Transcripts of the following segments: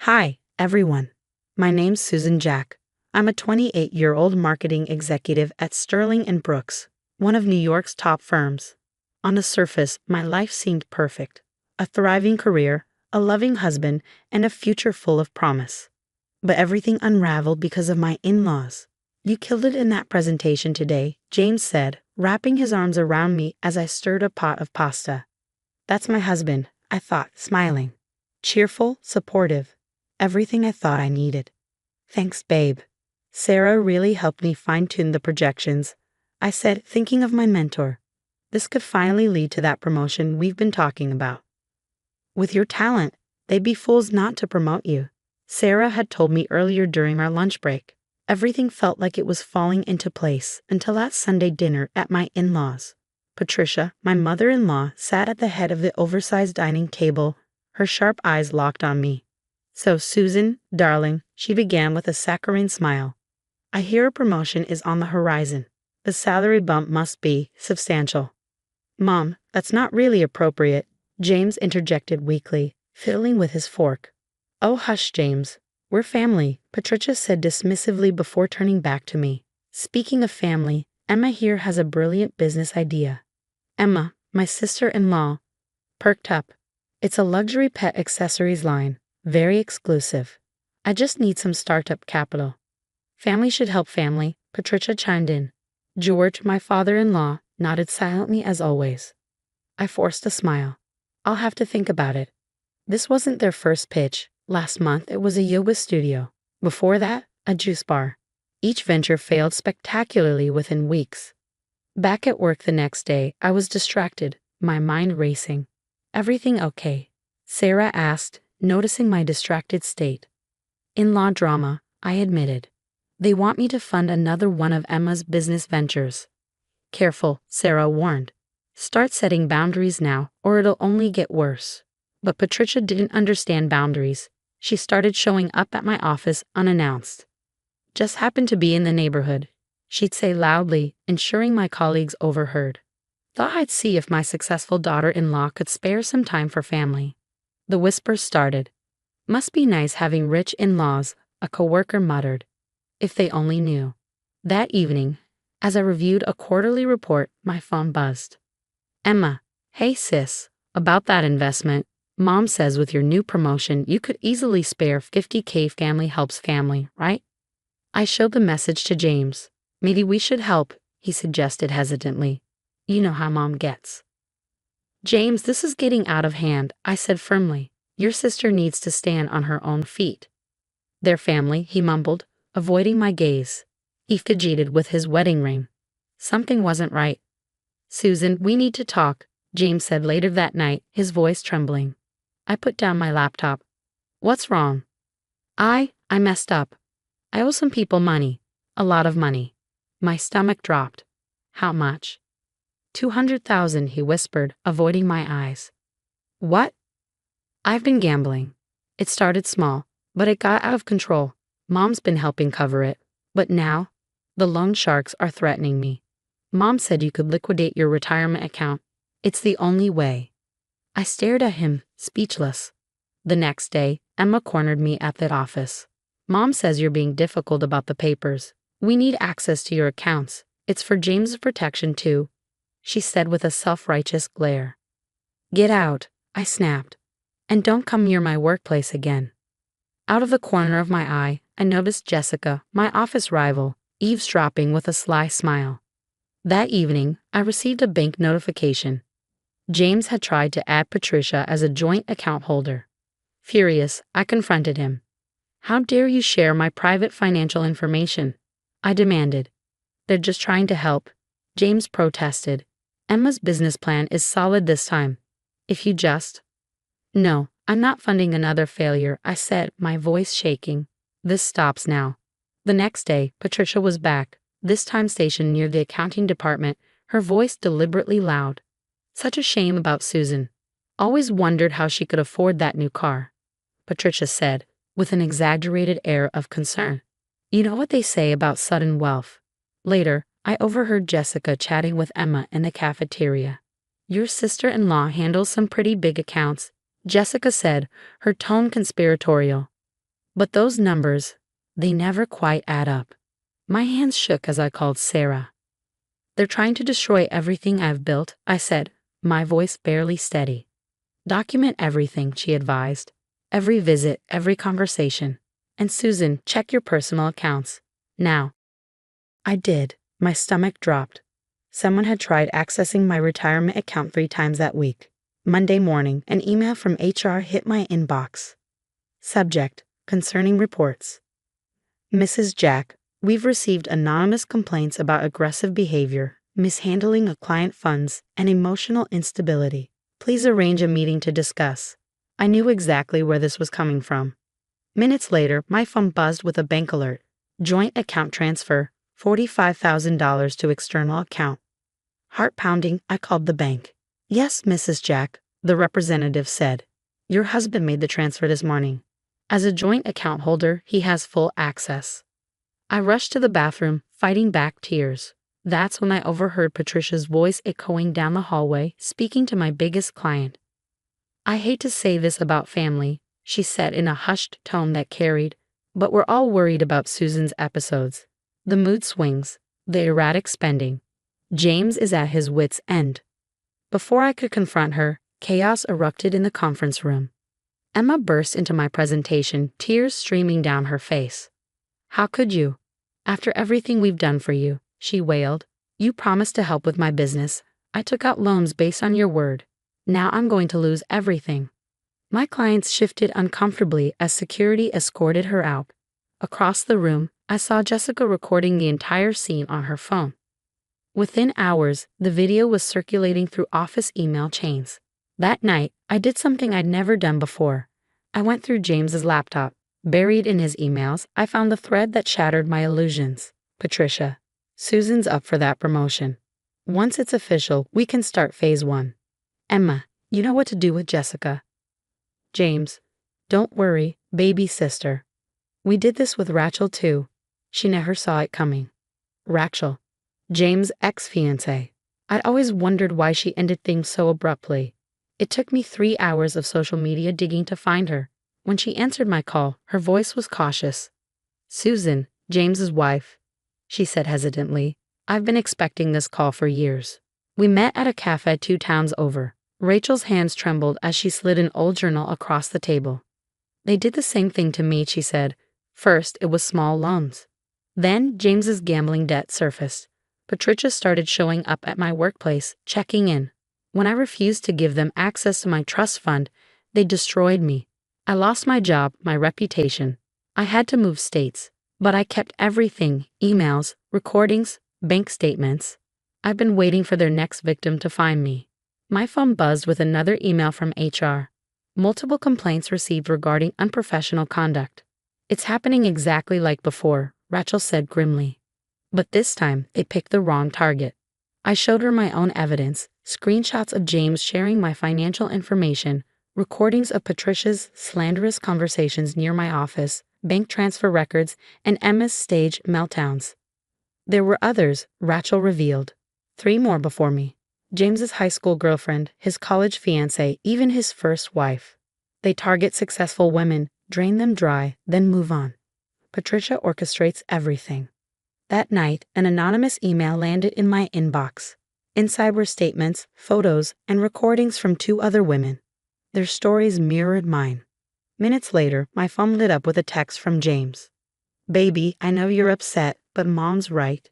Hi, everyone. My name's Susan Jack. I'm a 28-year-old marketing executive at Sterling and Brooks, one of New York's top firms. On the surface, my life seemed perfect. A thriving career, a loving husband, and a future full of promise. But everything unraveled because of my in-laws. You killed it in that presentation today, James said, wrapping his arms around me as I stirred a pot of pasta. That's my husband, I thought, smiling. Cheerful, supportive. Everything I thought I needed. Thanks, babe. Sarah really helped me fine-tune the projections, I said, thinking of my mentor. This could finally lead to that promotion we've been talking about. With your talent, they'd be fools not to promote you. Sarah had told me earlier during our lunch break. Everything felt like it was falling into place until that Sunday dinner at my in-laws. Patricia, my mother-in-law, sat at the head of the oversized dining table, her sharp eyes locked on me. So, Susan, darling, she began with a saccharine smile. I hear a promotion is on the horizon. The salary bump must be substantial. Mom, that's not really appropriate, James interjected weakly, fiddling with his fork. Oh, hush, James. We're family, Patricia said dismissively before turning back to me. Speaking of family, Emma here has a brilliant business idea. Emma, my sister-in-law, perked up. It's a luxury pet accessories line, very exclusive. I just need some startup capital. Family should help family, Patricia chimed in. George, my father-in-law, nodded silently as always. I forced a smile. I'll have to think about it. This wasn't their first pitch. Last month it was a yoga studio. Before that, a juice bar. Each venture failed spectacularly within weeks. Back at work the next day, I was distracted, my mind racing. Everything okay? Sarah asked, noticing my distracted state. In-law drama, I admitted. They want me to fund another one of Emma's business ventures. Careful, Sarah warned. Start setting boundaries now, or it'll only get worse. But Patricia didn't understand boundaries. She started showing up at my office unannounced. Just happened to be in the neighborhood, she'd say loudly, ensuring my colleagues overheard. Thought I'd see if my successful daughter-in-law could spare some time for family. The whispers started. Must be nice having rich in-laws, a coworker muttered. If they only knew. That evening, as I reviewed a quarterly report, my phone buzzed. Emma, hey sis, about that investment. Mom says with your new promotion you could easily spare $50K. Family helps family, right? I showed the message to James. Maybe we should help, he suggested hesitantly. You know how Mom gets. James, this is getting out of hand, I said firmly. Your sister needs to stand on her own feet. Their family, he mumbled, avoiding my gaze. He fidgeted with his wedding ring. Something wasn't right. Susan, we need to talk, James said later that night, his voice trembling. I put down my laptop. What's wrong? I messed up. I owe some people money. A lot of money. My stomach dropped. How much? 200,000, he whispered, avoiding my eyes. What? I've been gambling. It started small, but it got out of control. Mom's been helping cover it. But now, the loan sharks are threatening me. Mom said you could liquidate your retirement account. It's the only way. I stared at him, speechless. The next day, Emma cornered me at the office. Mom says you're being difficult about the papers. We need access to your accounts. It's for James's protection too, she said with a self-righteous glare. Get out, I snapped. And don't come near my workplace again. Out of the corner of my eye, I noticed Jessica, my office rival, eavesdropping with a sly smile. That evening, I received a bank notification. James had tried to add Patricia as a joint account holder. Furious, I confronted him. How dare you share my private financial information? I demanded. They're just trying to help, James protested. Emma's business plan is solid this time. If you just... No, I'm not funding another failure, I said, my voice shaking. This stops now. The next day, Patricia was back, this time stationed near the accounting department, her voice deliberately loud. Such a shame about Susan. Always wondered how she could afford that new car, Patricia said, with an exaggerated air of concern. You know what they say about sudden wealth. Later, I overheard Jessica chatting with Emma in the cafeteria. Your sister-in-law handles some pretty big accounts, Jessica said, her tone conspiratorial. But those numbers, they never quite add up. My hands shook as I called Sarah. They're trying to destroy everything I've built, I said, my voice barely steady. Document everything, she advised. Every visit, every conversation. And Susan, check your personal accounts. Now. I did. My stomach dropped. Someone had tried accessing my retirement account 3 times that week. Monday morning, an email from HR hit my inbox. Subject: concerning reports. Mrs. Jack, we've received anonymous complaints about aggressive behavior, mishandling of client funds, and emotional instability. Please arrange a meeting to discuss. I knew exactly where this was coming from. Minutes later, my phone buzzed with a bank alert. Joint account transfer, $45,000 to external account. Heart pounding, I called the bank. Yes, Mrs. Jack, the representative said. Your husband made the transfer this morning. As a joint account holder, he has full access. I rushed to the bathroom, fighting back tears. That's when I overheard Patricia's voice echoing down the hallway, speaking to my biggest client. I hate to say this about family, she said in a hushed tone that carried, but we're all worried about Susan's episodes. The mood swings, the erratic spending. James is at his wit's end. Before I could confront her, chaos erupted in the conference room. Emma burst into my presentation, tears streaming down her face. How could you? After everything we've done for you, she wailed. You promised to help with my business. I took out loans based on your word. Now I'm going to lose everything. My clients shifted uncomfortably as security escorted her out. Across the room, I saw Jessica recording the entire scene on her phone. Within hours, the video was circulating through office email chains. That night, I did something I'd never done before. I went through James's laptop. Buried in his emails, I found the thread that shattered my illusions. Patricia, Susan's up for that promotion. Once it's official, we can start phase 1. Emma, you know what to do with Jessica. James, don't worry, baby sister. We did this with Rachel too. She never saw it coming. Rachel, James' ex-fiancée. I'd always wondered why she ended things so abruptly. It took me 3 hours of social media digging to find her. When she answered my call, her voice was cautious. Susan, James's wife, she said hesitantly. I've been expecting this call for years. We met at a cafe 2 towns over. Rachel's hands trembled as she slid an old journal across the table. They did the same thing to me, she said. First, it was small loans. Then, James's gambling debt surfaced. Patricia started showing up at my workplace, checking in. When I refused to give them access to my trust fund, they destroyed me. I lost my job, my reputation. I had to move states, but I kept everything, emails, recordings, bank statements. I've been waiting for their next victim to find me. My phone buzzed with another email from HR. Multiple complaints received regarding unprofessional conduct. It's happening exactly like before, Rachel said grimly. But this time, they picked the wrong target. I showed her my own evidence, screenshots of James sharing my financial information, recordings of Patricia's slanderous conversations near my office, bank transfer records, and Emma's staged meltdowns. There were others, Rachel revealed. 3 more before me. James's high school girlfriend, his college fiancé, even his first wife. They target successful women, drain them dry, then move on. Patricia orchestrates everything. That night, an anonymous email landed in my inbox. Inside were statements, photos, and recordings from 2 other women. Their stories mirrored mine. Minutes later, my phone lit up with a text from James. Baby, I know you're upset, but Mom's right.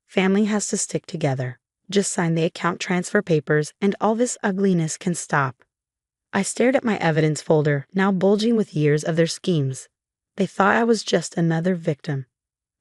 Family has to stick together. Just sign the account transfer papers and all this ugliness can stop. I stared at my evidence folder, now bulging with years of their schemes. They thought I was just another victim.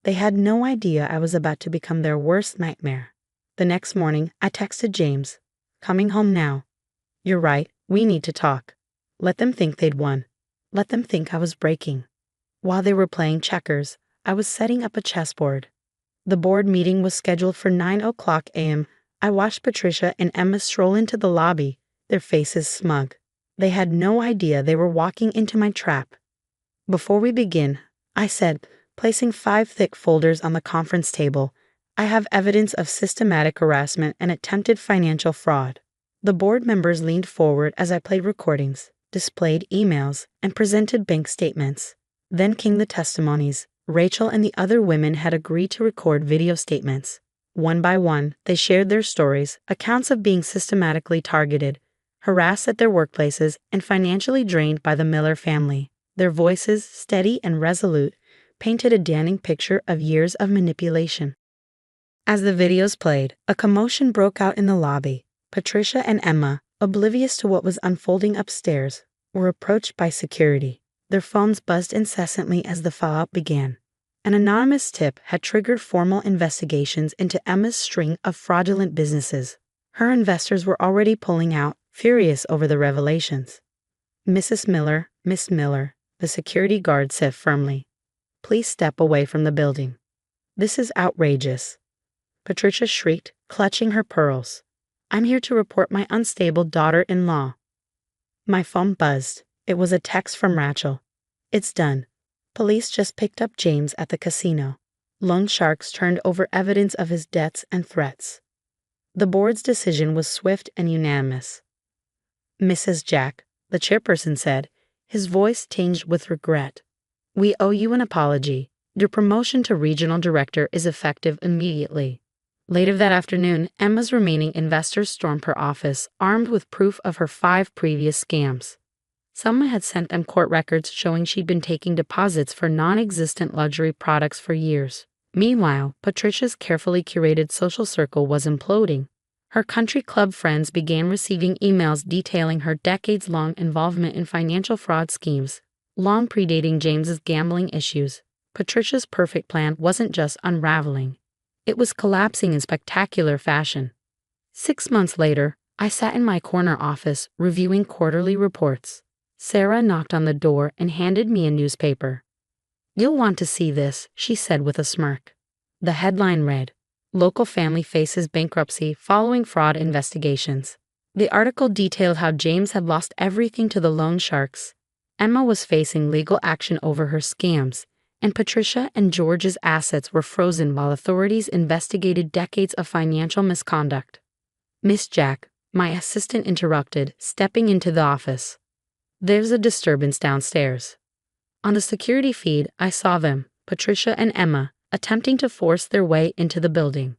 They had no idea I was about to become their worst nightmare. The next morning, I texted James. Coming home now. You're right, we need to talk. Let them think they'd won. Let them think I was breaking. While they were playing checkers, I was setting up a chessboard. The board meeting was scheduled for 9:00 a.m. I watched Patricia and Emma stroll into the lobby, their faces smug. They had no idea they were walking into my trap. Before we begin, I said, placing 5 thick folders on the conference table, I have evidence of systematic harassment and attempted financial fraud. The board members leaned forward as I played recordings, displayed emails, and presented bank statements. Then came the testimonies. Rachel and the other women had agreed to record video statements. One by one, they shared their stories, accounts of being systematically targeted, harassed at their workplaces, and financially drained by the Miller family. Their voices, steady and resolute, painted a damning picture of years of manipulation. As the videos played, a commotion broke out in the lobby. Patricia and Emma, oblivious to what was unfolding upstairs, were approached by security. Their phones buzzed incessantly as the fallout began. An anonymous tip had triggered formal investigations into Emma's string of fraudulent businesses. Her investors were already pulling out, furious over the revelations. "Mrs. Miller, Miss Miller," the security guard said firmly. "Please step away from the building. This is outrageous." Patricia shrieked, clutching her pearls. "I'm here to report my unstable daughter-in-law." My phone buzzed. It was a text from Rachel. "It's done. Police just picked up James at the casino. Loan sharks turned over evidence of his debts and threats." The board's decision was swift and unanimous. "Mrs. Jack," the chairperson said, his voice tinged with regret, "we owe you an apology. Your promotion to regional director is effective immediately." Later that afternoon, Emma's remaining investors stormed her office, armed with proof of her 5 previous scams. Someone had sent them court records showing she'd been taking deposits for non-existent luxury products for years. Meanwhile, Patricia's carefully curated social circle was imploding. Her country club friends began receiving emails detailing her decades-long involvement in financial fraud schemes, long predating James's gambling issues. Patricia's perfect plan wasn't just unraveling. It was collapsing in spectacular fashion. 6 months later, I sat in my corner office reviewing quarterly reports. Sarah knocked on the door and handed me a newspaper. "You'll want to see this," she said with a smirk. The headline read, "Local Family Faces Bankruptcy Following Fraud Investigations." The article detailed how James had lost everything to the loan sharks. Emma was facing legal action over her scams, and Patricia and George's assets were frozen while authorities investigated decades of financial misconduct. "Miss Jack," my assistant interrupted, stepping into the office. "There's a disturbance downstairs." On the security feed, I saw them, Patricia and Emma, attempting to force their way into the building.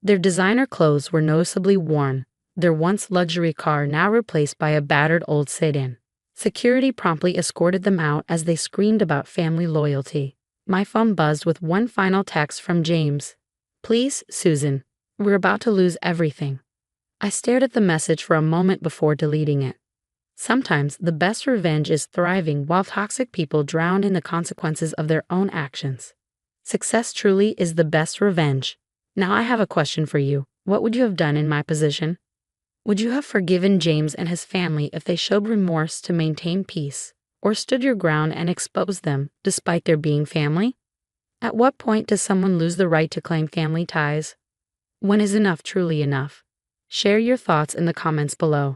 Their designer clothes were noticeably worn, their once luxury car now replaced by a battered old sedan. Security promptly escorted them out as they screamed about family loyalty. My phone buzzed with one final text from James. "Please, Susan, we're about to lose everything." I stared at the message for a moment before deleting it. Sometimes the best revenge is thriving while toxic people drown in the consequences of their own actions. Success truly is the best revenge. Now I have a question for you. What would you have done in my position? Would you have forgiven James and his family if they showed remorse to maintain peace, or stood your ground and exposed them despite their being family? At what point does someone lose the right to claim family ties? When is enough truly enough? Share your thoughts in the comments below.